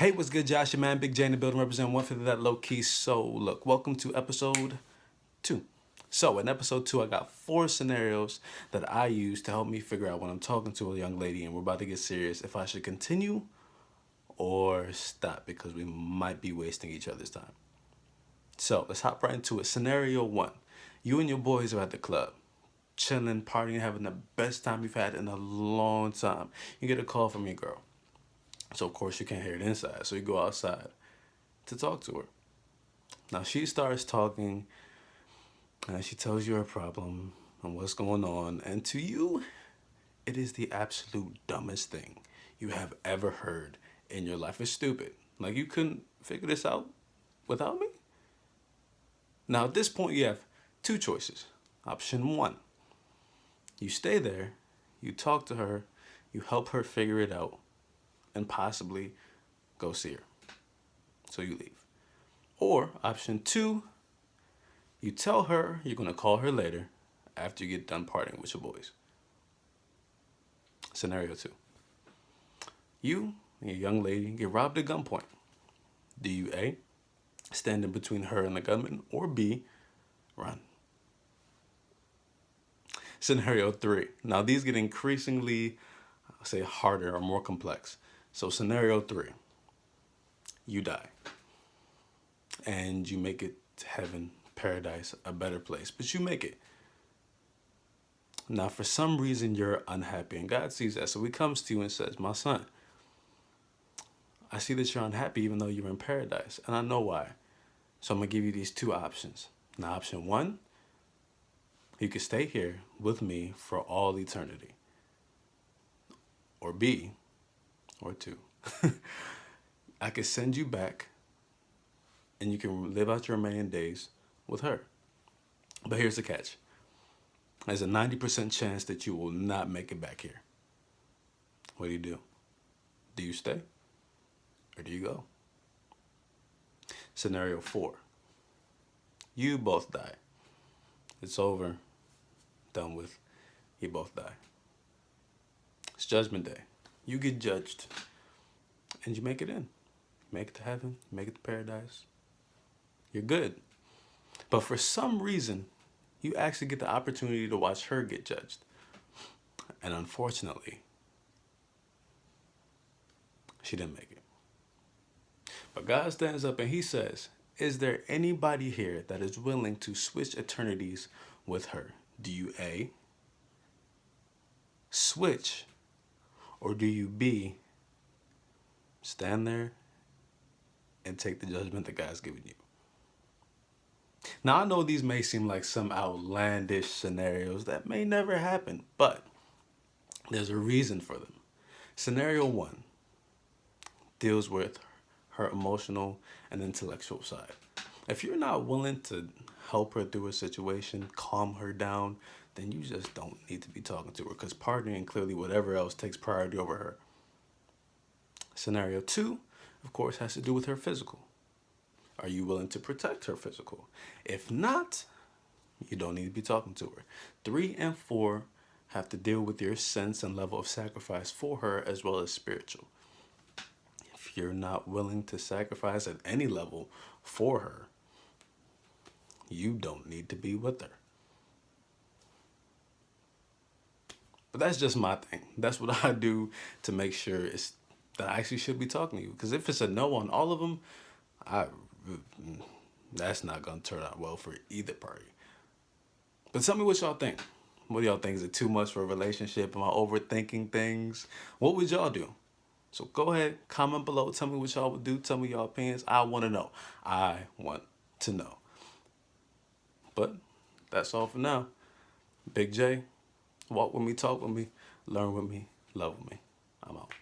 Hey, what's good, Josh? Your man, Big J in the building, representing 150 that low key. So, look, welcome to episode 2. So, in episode 2, I got 4 scenarios that I use to help me figure out when I'm talking to a young lady and we're about to get serious if I should continue or stop because we might be wasting each other's time. So, let's hop right into it. Scenario 1. You and your boys are at the club, chilling, partying, having the best time you've had in a long time. You get a call from your girl. So, of course, you can't hear it inside. So, you go outside to talk to her. Now, she starts talking and she tells you her problem and what's going on. And to you, it is the absolute dumbest thing you have ever heard in your life. It's stupid. Like, you couldn't figure this out without me? Now, at this point, you have 2 choices. Option 1, you stay there, you talk to her, you help her figure it out, and possibly go see her. So you leave. Or option 2, you tell her you're going to call her later after you get done partying with your boys. Scenario 2. You and your young lady get robbed at gunpoint. Do you A, stand in between her and the gunman, or B, run? Scenario 3. Now these get increasingly, I'll say, harder or more complex. So scenario 3, you die and you make it to heaven, paradise, a better place, but you make it. Now for some reason you're unhappy and God sees that. So he comes to you and says, my son, I see that you're unhappy even though you're in paradise, and I know why. So I'm gonna give you these 2 options. Now option 1, you can stay here with me for all eternity. Or B, or 2, I could send you back and you can live out your remaining days with her. But here's the catch. There's a 90% chance that you will not make it back here. What do you do? Do you stay or do you go? Scenario 4. You both die. It's over, done with, you both die. It's Judgment Day. You get judged and you make it in. Make it to heaven, make it to paradise. You're good. But for some reason, you actually get the opportunity to watch her get judged. And unfortunately, she didn't make it. But God stands up and he says, is there anybody here that is willing to switch eternities with her? Do you A, switch, or do you B, stand there and take the judgment that God's given you? Now, I know these may seem like some outlandish scenarios that may never happen, but there's a reason for them. Scenario 1 deals with her emotional and intellectual side. If you're not willing to help her through a situation, calm her down, then you just don't need to be talking to her, because partying and clearly whatever else takes priority over her. Scenario 2, of course, has to do with her physical. Are you willing to protect her physical? If not, you don't need to be talking to her. 3 and 4 have to deal with your sense and level of sacrifice for her as well as spiritual. If you're not willing to sacrifice at any level for her, you don't need to be with her. But that's just my thing. That's what I do to make sure it's that I actually should be talking to you. Because if it's a no on all of them, that's not going to turn out well for either party. But tell me what y'all think. What do y'all think? Is it too much for a relationship? Am I overthinking things? What would y'all do? So go ahead, comment below. Tell me what y'all would do. Tell me your opinions. I want to know. I want to know. But that's all for now. Big J, walk with me, talk with me, learn with me, love with me. I'm out.